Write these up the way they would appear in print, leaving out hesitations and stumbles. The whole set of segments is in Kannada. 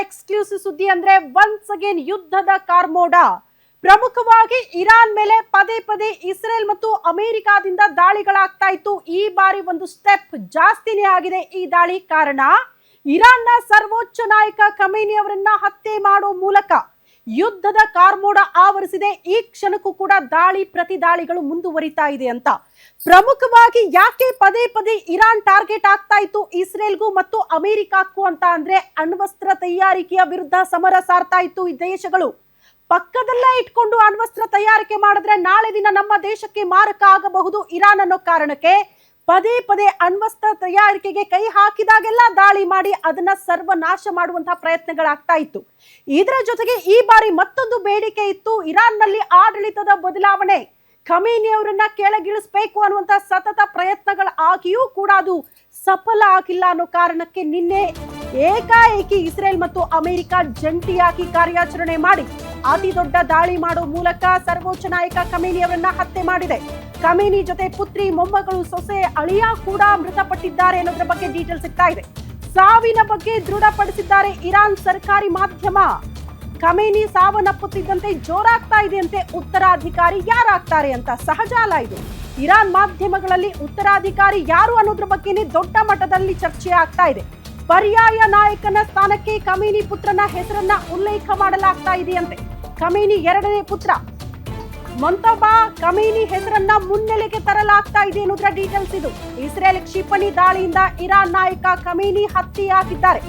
ಎಕ್ಸ್ಕ್ಲೂಸಿವ್ ಸುದ್ದಿ ಅಂದ್ರೆ ಒನ್ಸ್ ಅಗೇನ್ ಯುದ್ಧದ ಕಾರ್ಮೋಡ. ಪ್ರಮುಖವಾಗಿ ಇರಾನ್ ಮೇಲೆ ಪದೇ ಪದೇ ಇಸ್ರೇಲ್ ಮತ್ತು ಅಮೆರಿಕಾದಿಂದ ದಾಳಿಗಳಾಗ್ತಾ ಇತ್ತು. ಈ ಬಾರಿ ಒಂದು ಸ್ಟೆಪ್ ಜಾಸ್ತಿನೇ ಆಗಿದೆ ಈ ದಾಳಿ. ಕಾರಣ ಇರಾನ್ನ ಸರ್ವೋಚ್ಚ ನಾಯಕ ಖಮೇನಿ ಅವರನ್ನ ಹತ್ಯೆ ಮಾಡೋ ಮೂಲಕ ಯುದ್ಧದ ಕಾರ್ಮೋಡ ಆವರಿಸಿದೆ. ಈ ಕ್ಷಣಕ್ಕೂ ಕೂಡ ದಾಳಿ ಪ್ರತಿ ದಾಳಿಗಳು ಮುಂದುವರಿತಾ ಇದೆ ಅಂತ. ಪ್ರಮುಖವಾಗಿ ಯಾಕೆ ಪದೇ ಪದೇ ಇರಾನ್ ಟಾರ್ಗೆಟ್ ಆಗ್ತಾ ಇತ್ತು ಇಸ್ರೇಲ್ಗೂ ಮತ್ತು ಅಮೆರಿಕಕ್ಕೂ ಅಂತ ಅಂದ್ರೆ ಅಣ್ವಸ್ತ್ರ ತಯಾರಿಕೆಯ ವಿರುದ್ಧ ಸಮರ ಸಾರ್ತಾ ಇತ್ತು ಈ ದೇಶಗಳು. ಪಕ್ಕದಲ್ಲೇ ಇಟ್ಕೊಂಡು ಅಣ್ವಸ್ತ್ರ ತಯಾರಿಕೆ ಮಾಡಿದ್ರೆ ನಾಳೆ ದಿನ ನಮ್ಮ ದೇಶಕ್ಕೆ ಮಾರಕ ಆಗಬಹುದು ಇರಾನ್ ಅನ್ನೋ ಕಾರಣಕ್ಕೆ ಪದೇ ಪದೇ ಅಣ್ವಸ್ತ್ರ ತಯಾರಿಕೆಗೆ ಕೈ ಹಾಕಿದಾಗೆಲ್ಲ ದಾಳಿ ಮಾಡಿ ಅದನ್ನ ಸರ್ವನಾಶ ಮಾಡುವಂತಹ ಪ್ರಯತ್ನಗಳಾಗ್ತಾ ಇತ್ತು. ಇದರ ಜೊತೆಗೆ ಈ ಬಾರಿ ಮತ್ತೊಂದು ಬೇಡಿಕೆ ಇತ್ತು, ಇರಾನ್ನಲ್ಲಿ ಆಡಳಿತದ ಬದಲಾವಣೆ, ಖಮೇನಿ ಅವರನ್ನ ಕೆಳಗಿಳಿಸಬೇಕು ಅನ್ನುವಂತ ಸತತ ಪ್ರಯತ್ನಗಳಾಗಿಯೂ ಕೂಡ ಅದು ಸಫಲ ಆಗಿಲ್ಲ ಅನ್ನೋ ಕಾರಣಕ್ಕೆ ನಿನ್ನೆ ಏಕಾಏಕಿ ಇಸ್ರೇಲ್ ಮತ್ತು ಅಮೆರಿಕ ಜಂಟಿಯಾಗಿ ಕಾರ್ಯಾಚರಣೆ ಮಾಡಿ ಅತಿ ದೊಡ್ಡ ದಾಳಿ ಮಾಡೋ ಮೂಲಕ ಸರ್ವೋಚ್ಚ ನಾಯಕ ಖಮೇನಿ ಅವರನ್ನ ಹತ್ಯೆ ಮಾಡಿದೆ. ಖಮೇನಿ ಜೊತೆ ಪುತ್ರಿ, ಮೊಮ್ಮಗಳು, ಸೊಸೆ, ಅಳಿಯ ಕೂಡ ಮೃತಪಟ್ಟಿದ್ದಾರೆ ಅನ್ನೋದ್ರ ಬಗ್ಗೆ ಡೀಟೇಲ್ ಸಿಗ್ತಾ ಇದೆ. ಸಾವಿನ ಬಗ್ಗೆ ದೃಢಪಡಿಸಿದ್ದಾರೆ ಇರಾನ್ ಸರ್ಕಾರಿ ಮಾಧ್ಯಮ. ಖಮೇನಿ ಸಾವನ್ನಪ್ಪುತ್ತಿದ್ದಂತೆ ಜೋರಾಗ್ತಾ ಇದೆಯಂತೆ ಉತ್ತರಾಧಿಕಾರಿ ಯಾರಾಗ್ತಾರೆ ಅಂತ. ಸಹಜ ಅಲ್ಲ ಇದು. ಇರಾನ್ ಮಾಧ್ಯಮಗಳಲ್ಲಿ ಉತ್ತರಾಧಿಕಾರಿ ಯಾರು ಅನ್ನೋದ್ರ ಬಗ್ಗೆನೇ ದೊಡ್ಡ ಮಟ್ಟದಲ್ಲಿ ಚರ್ಚೆ ಆಗ್ತಾ ಇದೆ. ಪರ್ಯಾಯ ನಾಯಕನ ಸ್ಥಾನಕ್ಕೆ ಖಮೇನಿ ಪುತ್ರನ ಹೆಸರನ್ನ ಉಲ್ಲೇಖ ಮಾಡಲಾಗ್ತಾ ಇದೆಯಂತೆ. ಖಮೇನಿ ಎರಡನೇ ಪುತ್ರ ಮೊಂತಬಾ ಖಮೇನಿ ಹೆಸರನ್ನ ಮುನ್ನೆಲೆಗೆ ತರಲಾಗ್ತಾ ಇದೆ ಅನ್ನೋದ್ರ ಡೀಟೇಲ್ಸ್ ಇದು. ಇಸ್ರೇಲ್ ಕ್ಷಿಪಣಿ ದಾಳಿಯಿಂದ ಇರಾನ್ ನಾಯಕ ಖಮೇನಿ ಹತ್ಯೆಯಾಗಿದ್ದಾರೆ.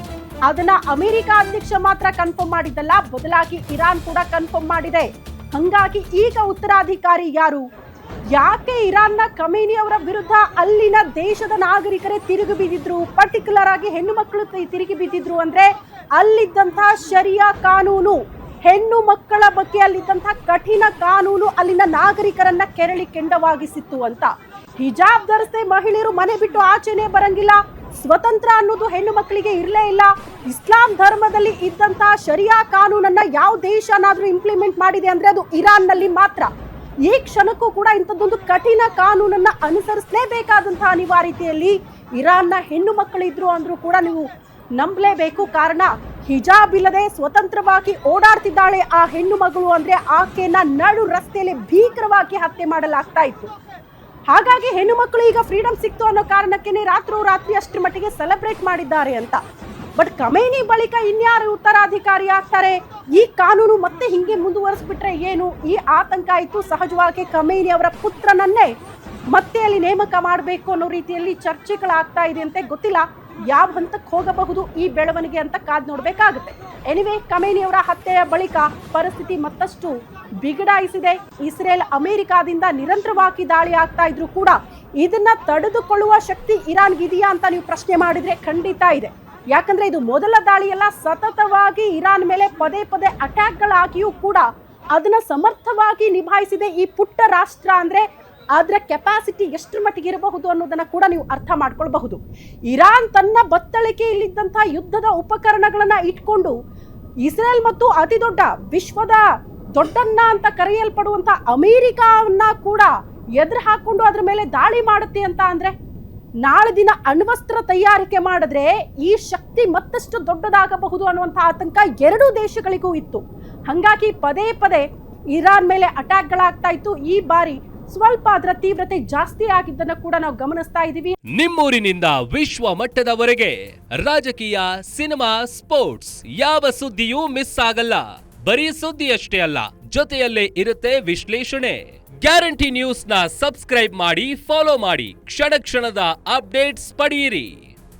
ಅದನ್ನ ಅಮೆರಿಕ ಅಧ್ಯಕ್ಷ ಮಾತ್ರ ಕನ್ಫರ್ಮ್ ಮಾಡಿದ್ದಲ್ಲ, ಬದಲಾಗಿ ಇರಾನ್ ಕೂಡ ಕನ್ಫರ್ಮ್ ಮಾಡಿದೆ. ಹಂಗಾಗಿ ಈಗ ಉತ್ತರಾಧಿಕಾರಿ ಯಾರು? ಯಾಕೆ ಇರಾನ್ನ ಖಮೇನಿ ಅವರ ವಿರುದ್ಧ ಅಲ್ಲಿನ ದೇಶದ ನಾಗರಿಕರೇ ತಿರುಗಿ ಬಿದ್ದಿದ್ರು, ಪರ್ಟಿಕ್ಯುಲರ್ ಆಗಿ ಹೆಣ್ಣು ಮಕ್ಕಳು ತಿರುಗಿ ಬಿದ್ದಿದ್ರು ಅಂದ್ರೆ ಅಲ್ಲಿದ್ದಂತಹ ಶರಿಯಾ ಕಾನೂನು, ಹೆಣ್ಣು ಮಕ್ಕಳ ಬಗ್ಗೆ ಅಲ್ಲಿದ್ದಂತಹ ಕಠಿಣ ಕಾನೂನು ಅಲ್ಲಿನ ನಾಗರಿಕರನ್ನ ಕೆರಳಿ ಕೆಂಡವಾಗಿಸಿತ್ತು ಅಂತ. ಹಿಜಾಬ್ ಧರಿಸದೆ ಮಹಿಳೆಯರು ಮನೆ ಬಿಟ್ಟು ಆಚೆನೆ ಬರಂಗಿಲ್ಲ, ಸ್ವತಂತ್ರ ಅನ್ನೋದು ಹೆಣ್ಣು ಮಕ್ಕಳಿಗೆ ಇರಲೇ ಇಲ್ಲ. ಇಸ್ಲಾಂ ಧರ್ಮದಲ್ಲಿ ಇದ್ದಂತಹ ಶರಿಯಾ ಕಾನೂನನ್ನ ಯಾವ ದೇಶನಾದ್ರೂ ಇಂಪ್ಲಿಮೆಂಟ್ ಮಾಡಿದೆ ಅಂದ್ರೆ ಅದು ಇರಾನ್ ನಲ್ಲಿ ಮಾತ್ರ. ಈ ಕ್ಷಣಕ್ಕೂ ಕೂಡ ಇಂಥದ್ದೊಂದು ಕಠಿಣ ಕಾನೂನನ್ನ ಅನುಸರಿಸಲೇಬೇಕಾದಂತಹ ಅನಿವಾರ್ಯತೆಯಲ್ಲಿ ಇರಾನ್ನ ಹೆಣ್ಣು ಮಕ್ಕಳಿದ್ರು ಅಂದ್ರೂ ಕೂಡ ನೀವು ನಂಬಲೇಬೇಕು. ಕಾರಣ ಹಿಜಾಬ್ ಇಲ್ಲದೆ ಸ್ವತಂತ್ರವಾಗಿ ಓಡಾಡ್ತಿದ್ದಾಳೆ ಆ ಹೆಣ್ಣು ಮಗಳು ಅಂದ್ರೆ ಆಕೆಯನ್ನ ನಡು ರಸ್ತೆಯಲ್ಲಿ ಭೀಕರವಾಗಿ ಹತ್ಯೆ ಮಾಡಲಾಗ್ತಾ ಇತ್ತು. ಹಾಗಾಗಿ ಹೆಣ್ಣು ಮಕ್ಕಳು ಈಗ ಫ್ರೀಡಮ್ ಸಿಕ್ತು ಅನ್ನೋ ಕಾರಣಕ್ಕೆ ರಾತ್ರಿ ಅಷ್ಟರ ಮಟ್ಟಿಗೆ ಸೆಲೆಬ್ರೇಟ್ ಮಾಡಿದ್ದಾರೆ ಅಂತ. ಬಟ್ ಖಮೇನಿ ಬಳಿಕ ಇನ್ಯಾರು ಉತ್ತರಾಧಿಕಾರಿ ಆಗ್ತಾರೆ? ಈ ಕಾನೂನು ಮತ್ತೆ ಹಿಂಗೆ ಮುಂದುವರಿಸ್ಬಿಟ್ರೆ ಏನು? ಈ ಆತಂಕ ಇತ್ತು. ಸಹಜವಾಗಿ ಖಮೇನಿ ಅವರ ಪುತ್ರನನ್ನೇ ಮತ್ತೆ ಅಲ್ಲಿ ನೇಮಕ ಮಾಡಬೇಕು ಅನ್ನೋ ರೀತಿಯಲ್ಲಿ ಚರ್ಚೆಗಳಾಗ್ತಾ ಇದೆ ಅಂತೆ. ಗೊತ್ತಿಲ್ಲ ಯಾವ ಹಂತಕ್ಕೆ ಹೋಗಬಹುದು ಈ ಬೆಳವಣಿಗೆ ಅಂತ ಕಾದ್ ನೋಡ್ಬೇಕಾಗುತ್ತೆ. ಎನಿವೆ, ಖಮೇನಿ ಅವರ ಹತ್ಯೆಯ ಬಳಿಕ ಪರಿಸ್ಥಿತಿ ಮತ್ತಷ್ಟು ಬಿಗಡಾಯಿಸಿದೆ. ಇಸ್ರೇಲ್ ಅಮೆರಿಕಾದಿಂದ ನಿರಂತರವಾಗಿ ದಾಳಿ ಆಗ್ತಾ ಇದ್ರು ಕೂಡ ಇದನ್ನ ತಡೆದುಕೊಳ್ಳುವ ಶಕ್ತಿ ಇರಾನ್ಗೆ ಇದೆಯಾ ಅಂತ ನೀವು ಪ್ರಶ್ನೆ ಮಾಡಿದ್ರೆ ಖಂಡಿತ ಇದೆ. ಯಾಕಂದ್ರೆ ಇದು ಮೊದಲ ದಾಳಿಯಲ್ಲ, ಸತತವಾಗಿ ಇರಾನ್ ಮೇಲೆ ಪದೇ ಪದೇ ಅಟ್ಯಾಕ್ಗಳಾಗಿಯೂ ಕೂಡ ಅದನ್ನ ಸಮರ್ಥವಾಗಿ ನಿಭಾಯಿಸಿದೆ ಈ ಪುಟ್ಟ ರಾಷ್ಟ್ರ. ಅಂದ್ರೆ ಅದರ ಕೆಪಾಸಿಟಿ ಎಷ್ಟರ ಮಟ್ಟಿಗೆ ಇರಬಹುದು ಅನ್ನೋದನ್ನ ಕೂಡ ನೀವು ಅರ್ಥ ಮಾಡ್ಕೊಳ್ಬಹುದು. ಇರಾನ್ ತನ್ನ ಬತ್ತಳಿಕೆಯಲ್ಲಿದ್ದಂತಹ ಯುದ್ಧದ ಉಪಕರಣಗಳನ್ನ ಇಟ್ಕೊಂಡು ಇಸ್ರೇಲ್ ಮತ್ತು ಅತಿ ದೊಡ್ಡ ವಿಶ್ವದ ದೊಡ್ಡಣ್ಣ ಅಂತ ಕರೆಯಲ್ಪಡುವಂತ ಅಮೆರಿಕವನ್ನ ಕೂಡ ಎದುರು ಹಾಕೊಂಡು ಅದ್ರ ಮೇಲೆ ದಾಳಿ ಮಾಡುತ್ತೆ ಅಂತ ಅಂದ್ರೆ ನಾಳೆ ದಿನ ಅಣ್ವಸ್ತ್ರ ತಯಾರಿಕೆ ಮಾಡಿದ್ರೆ ಈ ಶಕ್ತಿ ಮತ್ತಷ್ಟು ದೊಡ್ಡದಾಗಬಹುದು ಅನ್ನುವಂಥ ಆತಂಕ ಎರಡೂ ದೇಶಗಳಿಗೂ ಇತ್ತು. ಹಂಗಾಗಿ ಪದೇ ಪದೇ ಇರಾನ್ ಮೇಲೆ ಅಟ್ಯಾಕ್ಗಳಾಗ್ತಾ ಇತ್ತು. ಈ ಬಾರಿ ಸ್ವಲ್ಪ ಅದರ ತೀವ್ರತೆ ಜಾಸ್ತಿ ಆಗಿದ್ದನ್ನ ಕೂಡ ನಾವು ಗಮನಿಸ್ತಾ ಇದೀವಿ. ನಿಮ್ಮೂರಿನಿಂದ ವಿಶ್ವ ಮಟ್ಟದವರೆಗೆ ರಾಜಕೀಯ, ಸಿನಿಮಾ, ಸ್ಪೋರ್ಟ್ಸ್ ಯಾವ ಸುದ್ದಿಯೂ ಮಿಸ್ ಆಗಲ್ಲ. ಬರೀ ಸುದ್ದಿ ಅಷ್ಟೇ ಅಲ್ಲ, ಜೊತೆಯಲ್ಲೇ ಇರುತ್ತೆ ವಿಶ್ಲೇಷಣೆ. ಗ್ಯಾರಂಟಿ ನ್ಯೂಸ್ ನ ಸಬ್ಸ್ಕ್ರೈಬ್ ಮಾಡಿ, ಫಾಲೋ ಮಾಡಿ, ಕ್ಷಣ ಕ್ಷಣದ ಅಪ್ಡೇಟ್ಸ್ ಪಡೆಯಿರಿ.